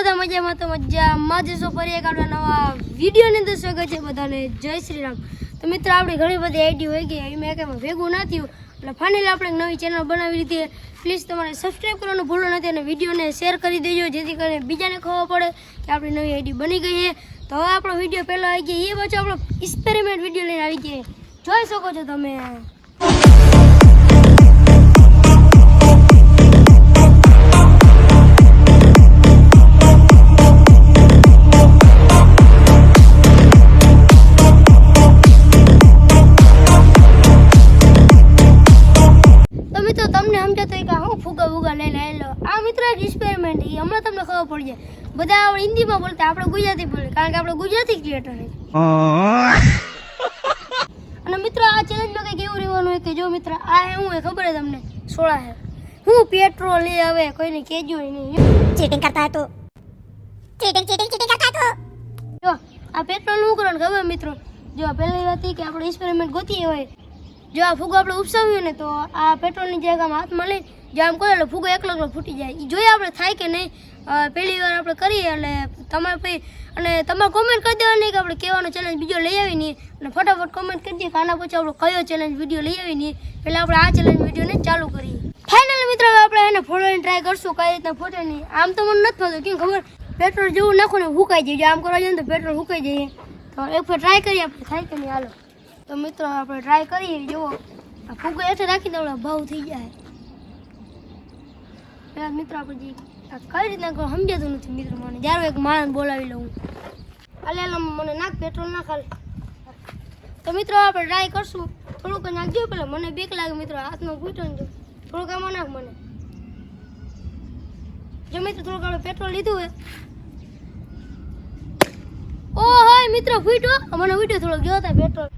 બધા મજામાં તો મજામાં જશો ફરી એક આપણા નવા વિડીયોની અંદર સ્વાગત છે બધાને જય શ્રી રામ। તો મિત્રો આપણી ઘણી બધી આઈડી હોય ગઈ એમાં એકામાં ભેગું ના થયું એટલે ફાઇનલી આપણે નવી ચેનલ બનાવી લીધી। પ્લીઝ તમારે સબસ્ક્રાઈબ કરવાનું ભૂલો નથી અને વિડીયોને શેર કરી દેજો જેથી કરીને બીજાને ખબર પડે કે આપણી નવી આઈડી બની ગઈ છે। તો હવે આપણો વિડીયો પહેલો આવી ગયો એ પાછો આપણો એક્સપેરિમેન્ટ વિડીયો લઈને આવી ગયો જોઈ શકો છો તમે। તમને સમજાતો કે હું ફુગા ફુગા લઈને આવેલો આ મિત્ર એક એક્સપેરિમેન્ટ છે હમણાં તમને ખબર પડી જાય બધા આપણે હિન્દીમાં બોલતા આપણે ગુજરાતી બોલે કારણ કે આપણે ગુજરાતી ક્રિએટર છે। અને મિત્રો આ ચેલેન્જમાં કંઈક એવું રહેવાનું હોય કે જો મિત્ર આ શું હોય ખબર છે તમને સોળા છે હું પેટ્રોલ લઈ આવે કોઈને કહેજો નહીં ચીટિંગ કરતા હે તો ચીટિંગ કરતા તો જો આ પેટ્રોલ નું કરવાનું ખબર મિત્રો જો પહેલી વાત એ કે આપણે એક્સપેરિમેન્ટ ગોતીએ હોય જો આ ફુગો આપણે ઉપસાવ્યું ને તો આ પેટ્રોલની જગ્યામાં હાથમાં લઈ જો આમ કરે એટલે ફુગો એકલો ફૂટી જાય એ જોઈએ આપણે થાય કે નહીં પહેલી વાર આપણે કરીએ એટલે તમારે પછી અને તમારે કોમેન્ટ કરી દેવાની કે આપણે કહેવાનો ચેલેન્જ બીજો લઈ આવી નહીં અને ફટાફટ કોમેન્ટ કરી દઈએ કે આના પછી આપણો કયો ચેલેન્જ વિડીયો લઈ આવી નહીં પહેલાં આપણે આ ચેલેન્જ વિડીયોને ચાલુ કરીએ। ફાઇનલી મિત્રો આપણે એને ફોટોની ટ્રાય કરશું કઈ રીતના ફોટો નહીં આમ તો મને નથી થતું કેમ ખબર પેટ્રોલ જેવું નાખો ને હુકાઈ જાય આમ કરવા જાય ને તો પેટ્રોલ હુકાઈ જાય તો એક ફેર ટ્રાય કરીએ આપણે થાય કે નહીં હાલો। તો મિત્રો આપણે ટ્રાય કરીએ જુઓ આ ફુગો હેઠે રાખી દઉં ભાવ થઈ જાય પેલા મિત્રો આપણે જે આ કઈ રીતના સમજાતું નથી મિત્રો મને જ્યારે એક માણસ બોલાવી લઉં હાલે મને નાખ પેટ્રોલ નાખ હાલ। તો મિત્રો આપણે ટ્રાય કરશું થોડુંક નાખજો પેલા મને બીક લાગે મિત્રો હાથમાં ફૂટો ને થોડુંક આમાં નાખ મને જો મિત્રો થોડુંક આપણે પેટ્રોલ લીધું હોય ઓ હોય મિત્રો ફૂટ્યો મને ફૂટ્યો થોડોક જો હતા પેટ્રોલ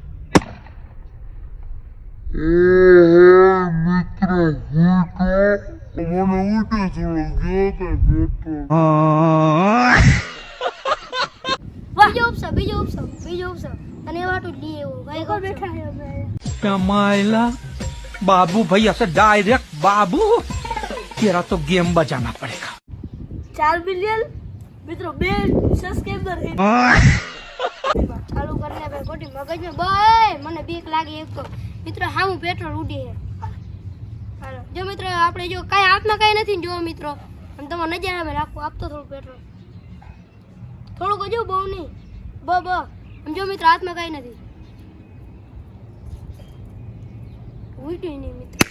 બીજો ઉપસવ તને વાટું જ લઈએ એવું ભાઈ ઘર બેઠા मायला बाबू भाई ऐसे डायरेक्ट बाबू तेरा तो गेम बजाना पड़ेगा। 4 बिलियन મિત્રો 2 સબસ્ક્રાઇબર હે ચાલુ કરને ભાઈ ખોટી મગજમાં બાય મને બીક લાગે એક તો મિત્રો હા હું પેટ્રોલ ઉડી હે હાલો જો મિત્રો આપણે જો કાઈ હાથમાં કાઈ નથી જો મિત્રો અને તમારે નજારામાં રાખો આપતો થોડું પેટ્રોલ થોડુંક જો બહુ નહીં બ જો મિત્રો હાથમાં કાઈ નથી ઉડ્યું નહીં મિત્રો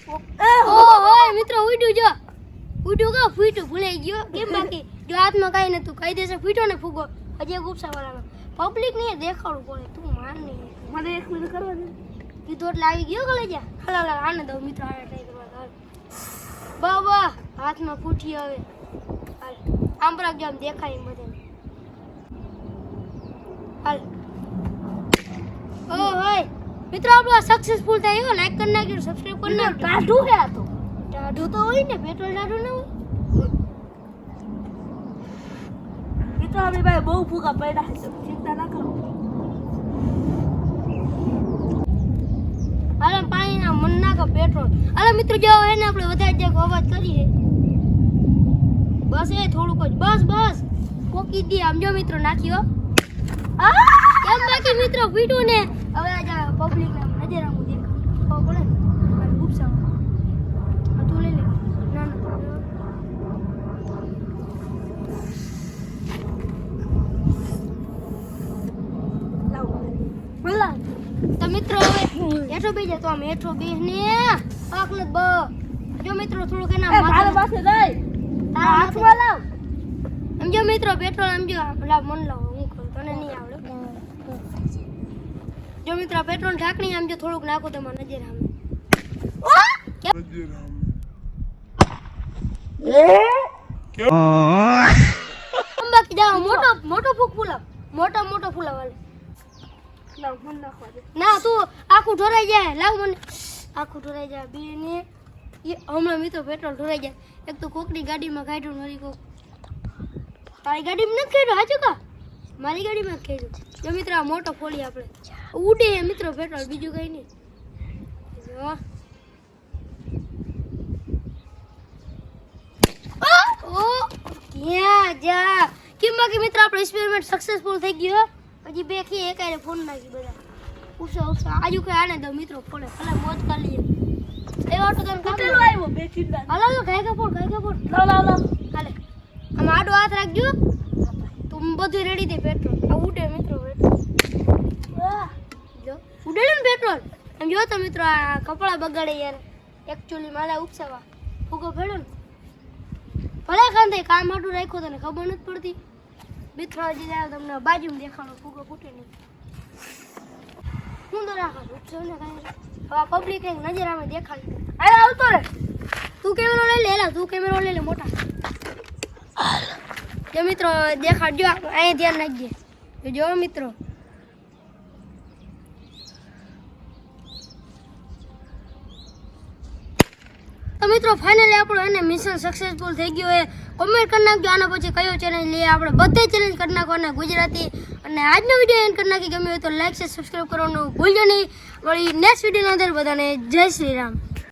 ઓય મિત્રો ઉડ્યું જો ઉડ્યું કા ફૂટ્યું ભૂલાઈ ગયો કેમ બાકી જો હાથમાં કાઈ નતું કહી દેશે ફૂટ્યો ને ફૂગો હજી એક ઉપસાવાળાનો પબ્લિક ને દેખાડવું પડે તું માન નહીં મને એક મિનિટ કરવા દે કીધું એટલે આવી ગયો ગલે જા હાલ આને દઉં મિત્રો આને ટ્રાય કરવા બાબા હાથમાં ફૂટી હવે હાલ આમ પર જો આમ દેખાય બધે હાલ ઓ હોય મિત્રો આપણો સક્સેસફુલ થયો લાઈક કરી નાખજો સબસ્ક્રાઇબ કરી નાખજો ટાઢું હે આ તો ટાઢું તો હોય ને પેટ્રોલ ટાઢું ન હોય મિત્રો આપણી પાસે બહુ ફૂગા પડ્યા છે ચિંતા ના કરો હાલ પાણીના મન નાખો પેટ્રોલ હાલ મિત્રો જો હે ને આપણે વધારે જે અવાજ કરીએ બસ એ થોડુંક જ બસ કોકી દી આમ જો મિત્રો નાખ્યો કેમ બાકી મિત્રો ફીટું ને હવે આ પબ્લિક ને નજર આમ દેખો બોલે ઉપસાવ તું લઈ લે ના બોલા તો મિત્રો હવે હેઠો બેસી જાય તો આમ હેઠો બેસને આખને બ જો મિત્રો થોડુંક એના માથા પાસે દઈ તારા હાથમાં લાવ સમજો મિત્રો પેટ્રોલ સમજો લાવ મન લાવ હું કરું તને નહીં આવડે જો મિત્રો પેટ્રોલ ઢાંકણી આમ જો થોડુંક નાખો તો મને નજર આમે બાકી જાઓ મોટો ફૂક ફૂલાવ મોટો ફૂલાવ હાલ લાવ મન નાખવા દે ના તું આખું ઢોરાઈ જાય લાવ મને આખું ઢોરાઈ જાય બે ને એ હમણાં મિત્રો પેટ્રોલ ઢોરાઈ જાય એક તો કોકની ગાડીમાં કાઢ્યું નરી કોક તારી ગાડીમાં નથી કાઢ્યું હાચું કા મારી ગાડીમાં જ કાઢ્યું જો મિત્રો આ મોટો ફોડી આપણે ઉડે મિત્રો પેટ્રોલ બીજું કઈ નહીં જો ઓ ક્યાં જા કેમ બાકી મિત્ર આપણો એક્સપેરિમેન્ટ સક્સેસફુલ થઈ ગયો હજી બે ખી એકારે ફોન નાખી બધા ઉપસા આજુ કે આને દો મિત્રો ફોડે ભલે મોજ કરી લઈએ એ વાટો તને કેટલો આવ્યો બે ચીંડા હાલો તો ખાઈ કપોડ લાવ હાલે આમ આડો હાથ રાખજો તું બધું રેડી દે પેટ્રોલ આ ઉડે મિત્રો પેટ્રોલ જો ઉડે ને પેટ્રોલ એમ જો તો મિત્રો આ કપડા બગાડે યાર એકચ્યુઅલી માલા ઉપસાવા ફૂગો ફેડો ને ભલે કાંતે કામ હાટું રાખ્યો તને ખબર નથી પડતી મિત્રો હજી જાય તમને બાજુમાં દેખાડો ફૂગો ફૂટે નહીં હું તો રાખો ઉપસાવ ને કાંઈ હવે પબ્લિક એક નજર આમે દેખાડી અરે આવતો રે તું કેમેરો લઈ લે એલા તું કેમેરો લઈ લે મોટા જો મિત્રો દેખાડજો અહીં ધ્યાન રાખજે જો મિત્રો તો મિત્રો ફાઇનલી આપણો એને મિશન સક્સેસફુલ થઈ ગયો છે કોમેન્ટ કરી નાખજો આના પછી કયો ચેલેન્જ લઈએ આપણે બધે ચેલેન્જ કરી નાખવાના ગુજરાતી અને આજનો વિડીયો એન્ડ કરી નાખી ગમ્યો હોય તો લાઈક છે સબસ્ક્રાઈબ કરવાનું ભૂલજો નહીં વળી નેક્સ્ટ વિડીયોની અંદર બધાને જય શ્રી રામ